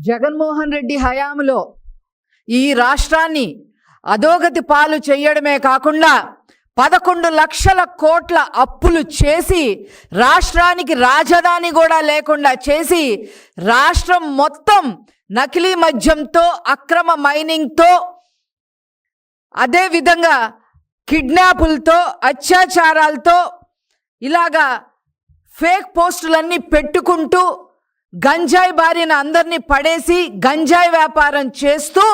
జగన్మోహన్ రెడ్డి హయాంలో ఈ రాష్ట్రాన్ని అధోగతి పాలు చేయడమే కాకుండా 11 లక్షల కోట్ల అప్పులు చేసి రాష్ట్రానికి రాజధాని కూడా లేకుండా చేసి రాష్ట్రం మొత్తం నకిలీ మద్యంతో అక్రమ మైనింగ్తో అదేవిధంగా కిడ్నాపులతో అత్యాచారాలతో ఇలాగా ఫేక్ పోస్టులన్నీ పెట్టుకుంటూ గంజాయి బారిన అందరినీ పడేసి గంజాయి వ్యాపారం చేస్తూ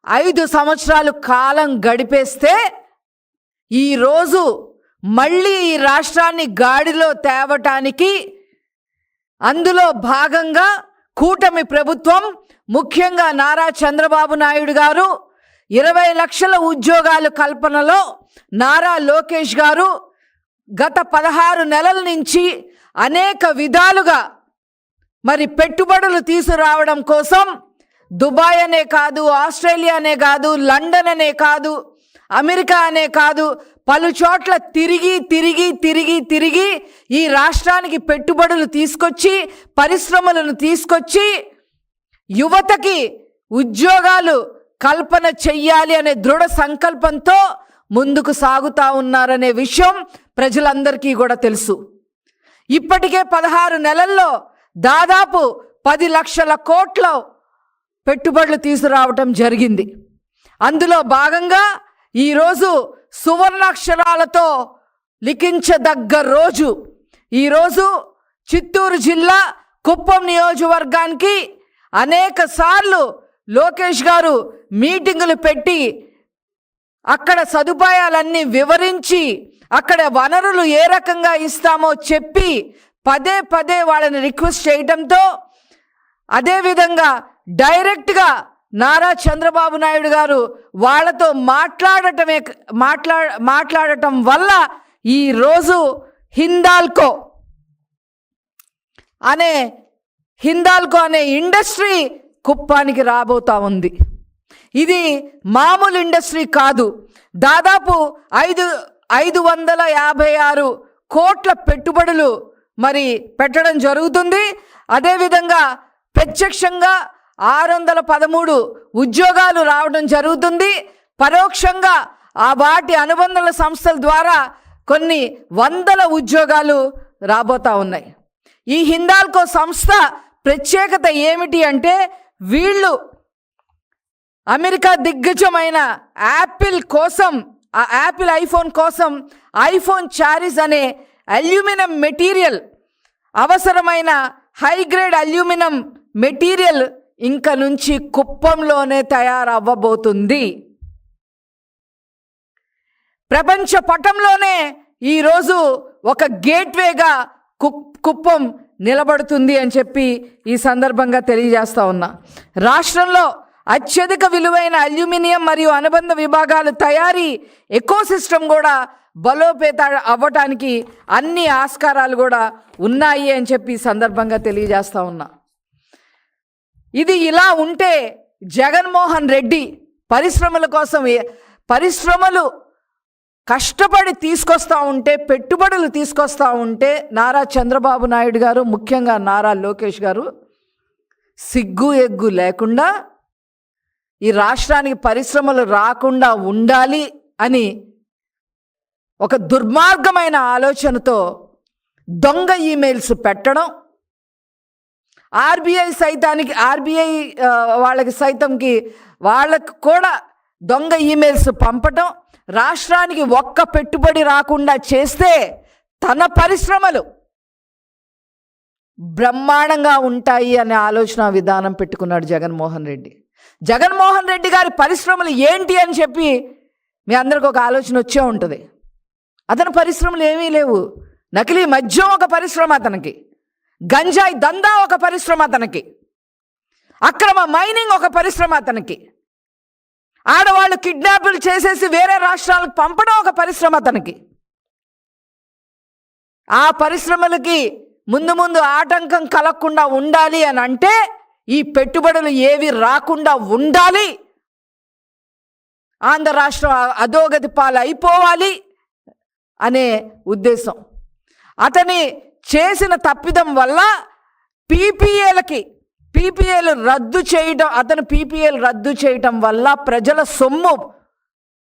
5 సంవత్సరాలు కాలం గడిపేస్తే ఈరోజు మళ్ళీ ఈ రాష్ట్రాన్ని గాడిలో తేవటానికి అందులో భాగంగా కూటమి ప్రభుత్వం ముఖ్యంగా నారా చంద్రబాబు నాయుడు గారు 20 లక్షల ఉద్యోగాల కల్పనలో నారా లోకేష్ గారు గత 16 నెలల నుంచి అనేక విధాలుగా మరి పెట్టుబడులు తీసుకురావడం కోసం దుబాయ్ అనే కాదు, ఆస్ట్రేలియా అనే కాదు, లండన్ అనే కాదు, అమెరికా అనే కాదు, పలు చోట్ల తిరిగి ఈ రాష్ట్రానికి పెట్టుబడులు తీసుకొచ్చి పరిశ్రమలను తీసుకొచ్చి యువతకి ఉద్యోగాలు కల్పన చెయ్యాలి అనే దృఢ సంకల్పంతో ముందుకు సాగుతా ఉన్నారనే విషయం ప్రజలందరికీ కూడా తెలుసు. ఇప్పటికే 16 నెలల్లో దాదాపు 10 లక్షల కోట్ల పెట్టుబడులు తీసుకురావటం జరిగింది. అందులో భాగంగా ఈరోజు సువర్ణాక్షరాలతో లిఖించదగ్గ రోజు ఈరోజు చిత్తూరు జిల్లా కుప్పం నియోజకవర్గానికి అనేక సార్లు లోకేష్ గారు మీటింగులు పెట్టి అక్కడ సదుపాయాలన్నీ వివరించి అక్కడ వనరులు ఏ రకంగా ఇస్తామో చెప్పి పదే వాళ్ళని రిక్వెస్ట్ చేయడంతో అదేవిధంగా డైరెక్ట్గా నారా చంద్రబాబు నాయుడు గారు వాళ్ళతో మాట్లాడటం వల్ల ఈరోజు హిందాల్కో అనే ఇండస్ట్రీ కుప్పానికి రాబోతా ఉంది. ఇది మామూలు ఇండస్ట్రీ కాదు. దాదాపు 556 కోట్ల పెట్టుబడులు మరి పెట్టడం జరుగుతుంది. అదేవిధంగా ప్రత్యక్షంగా 613 ఉద్యోగాలు రావడం జరుగుతుంది. పరోక్షంగా వాటి అనుబంధ సంస్థల ద్వారా కొన్ని వందల ఉద్యోగాలు రాబోతా ఉన్నాయి. ఈ హిందాల్కో సంస్థ ప్రత్యేకత ఏమిటి అంటే వీళ్ళు అమెరికా దిగ్గజమైన యాపిల్ కోసం యాపిల్ ఐఫోన్ కోసం ఐఫోన్ చారీస్ అనే అల్యూమినియం మెటీరియల్ అవసరమైన హై గ్రేడ్ అల్యూమినియం మెటీరియల్ ఇంక నుంచి కుప్పంలోనే తయారవ్వబోతుంది. ప్రపంచ పటంలోనే ఈరోజు ఒక గేట్వేగా కుప్పం నిలబడుతుంది అని చెప్పి ఈ సందర్భంగా తెలియజేస్తా ఉన్నా. రాష్ట్రంలో అత్యధిక విలువైన అల్యూమినియం మరియు అనుబంధ విభాగాలు తయారీ ఎకోసిస్టమ్ కూడా బలోపేత అవ్వటానికి అన్ని ఆస్కారాలు కూడా ఉన్నాయి అని చెప్పి ఈ సందర్భంగా తెలియజేస్తా ఉన్నా. ఇది ఇలా ఉంటే జగన్మోహన్ రెడ్డి పరిశ్రమల కోసం పరిశ్రమలు కష్టపడి తీసుకొస్తూ ఉంటే పెట్టుబడులు తీసుకొస్తూ ఉంటే నారా చంద్రబాబు నాయుడు గారు ముఖ్యంగా నారా లోకేష్ గారు సిగ్గు ఎగ్గు లేకుండా ఈ రాష్ట్రానికి పరిశ్రమలు రాకుండా ఉండాలి అని ఒక దుర్మార్గమైన ఆలోచనతో దొంగ ఈమెయిల్స్ పెట్టడం, ఆర్బీఐ వాళ్ళకి కూడా దొంగ ఈమెయిల్స్ పంపటం, రాష్ట్రానికి ఒక్క పెట్టుబడి రాకుండా చేస్తే తన పరిశ్రమలు బ్రహ్మాండంగా ఉంటాయి అనే ఆలోచన విధానం పెట్టుకున్నాడు జగన్మోహన్ రెడ్డి. జగన్మోహన్ రెడ్డి గారి పరిశ్రమలు ఏంటి అని చెప్పి మీ అందరికి ఒక ఆలోచన వచ్చే ఉంటుంది. అతని పరిశ్రమలు ఏమీ లేవు. నకిలీ మద్యం ఒక పరిశ్రమ అతనికి, గంజాయి దందా ఒక పరిశ్రమ అతనికి, అక్రమ మైనింగ్ ఒక పరిశ్రమ అతనికి, ఆడవాళ్ళు కిడ్నాపులు చేసేసి వేరే రాష్ట్రాలకు పంపడం ఒక పరిశ్రమ అతనికి. ఆ పరిశ్రమలకి ముందు ఆటంకం కలగకుండా ఉండాలి అని అంటే ఈ పెట్టుబడులు ఏవి రాకుండా ఉండాలి, ఆంధ్ర రాష్ట్రం అధోగతి పాలు అయిపోవాలి అనే ఉద్దేశం. అతని చేసిన తప్పిదం వల్ల పీపీఏలకి పీపీఏలు రద్దు చేయడం, అతను పీపీఏలు రద్దు చేయటం వల్ల ప్రజల సొమ్ము,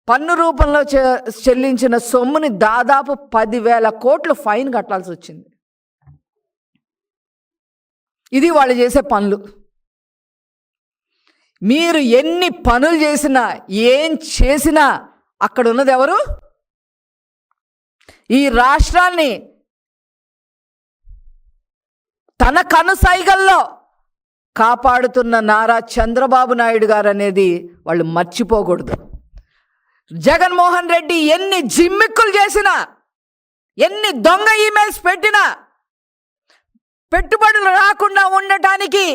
పన్ను రూపంలో చెల్లించిన సొమ్ముని దాదాపు 10,000 కోట్లు ఫైన్ కట్టాల్సి వచ్చింది. ఇది వాళ్ళు చేసే పనులు. మీరు ఎన్ని పనులు చేసినా, ఏం చేసినా అక్కడ ఉన్నది ఎవరు? ఈ రాష్ట్రాన్ని తన కనుసైగల్లో కాపాడుతున్న నారా చంద్రబాబు నాయుడు గారు అనేది వాళ్ళు మర్చిపోకూడదు. జగన్మోహన్ రెడ్డి ఎన్ని జిమ్మిక్కులు చేసినా, ఎన్ని దొంగ ఈమెయిల్స్ పెట్టినా, పెట్టుబడులు రాకుండా ఉండటానికి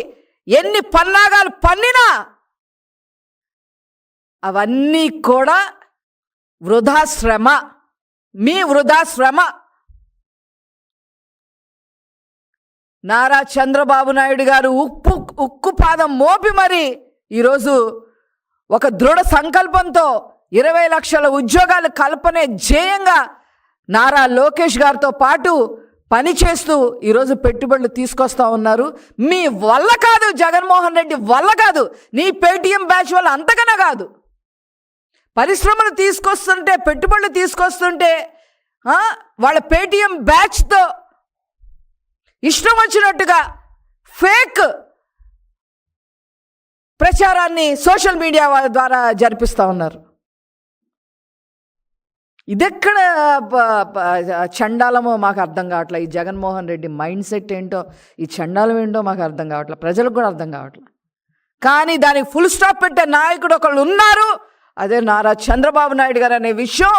ఎన్ని పన్నాగాలు పన్నినా అవన్నీ కూడా వృధా శ్రమ, మీ వృధా శ్రమ. నారా చంద్రబాబు నాయుడు గారు ఉక్కు పాదం మోపి మరి ఈరోజు ఒక దృఢ సంకల్పంతో 20 లక్షల ఉద్యోగాలు కల్పనే ధ్యేయంగా నారా లోకేష్ గారితో పాటు పనిచేస్తూ ఈరోజు పెట్టుబడులు తీసుకొస్తా ఉన్నారు. మీ వల్ల కాదు, జగన్మోహన్ రెడ్డి వల్ల కాదు, నీ పేటీఎం బ్యాచ్ వల్ల అంతకన్నా కాదు. పరిశ్రమలు తీసుకొస్తుంటే, పెట్టుబడులు తీసుకొస్తుంటే వాళ్ళ పేటీఎం బ్యాచ్తో ఇష్టం వచ్చినట్టుగా ఫేక్ ప్రచారాన్ని సోషల్ మీడియా ద్వారా జరిపిస్తూ ఉన్నారు. ఇదెక్కడ చండాలమో మాకు అర్థం కావట్లేదు. ఈ జగన్మోహన్ రెడ్డి మైండ్ సెట్ ఏంటో, ఈ చండాలం ఏంటో మాకు అర్థం కావట్లేదు, ప్రజలకు కూడా అర్థం కావట్లేదు. కానీ దానికి ఫుల్ స్టాప్ పెట్టే నాయకుడు ఒకళ్ళు ఉన్నారు, అదే నారా చంద్రబాబు నాయుడు గారు అనే విషయం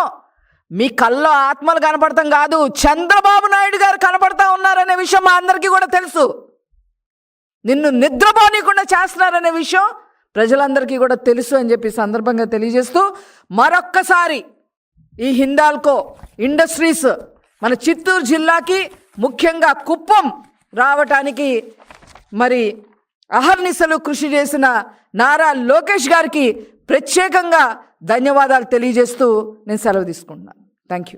మీ కళ్ళలో ఆత్మలు కనపడతాం కాదు, చంద్రబాబు నాయుడు గారు కనపడతా ఉన్నారనే విషయం మా అందరికీ కూడా తెలుసు. నిన్ను నిద్రపోనీయకుండా చేస్తున్నారనే విషయం ప్రజలందరికీ కూడా తెలుసు అని చెప్పి సందర్భంగా తెలియజేస్తూ, మరొక్కసారి ఈ హిందాల్కో ఇండస్ట్రీస్ మన చిత్తూరు జిల్లాకి, ముఖ్యంగా కుప్పం రావటానికి మరి అహర్నిశలు కృషి చేసిన నారా లోకేష్ గారికి ప్రత్యేకంగా ధన్యవాదాలు తెలియజేస్తూ నేను సెలవు తీసుకుంటున్నాను. Thank you.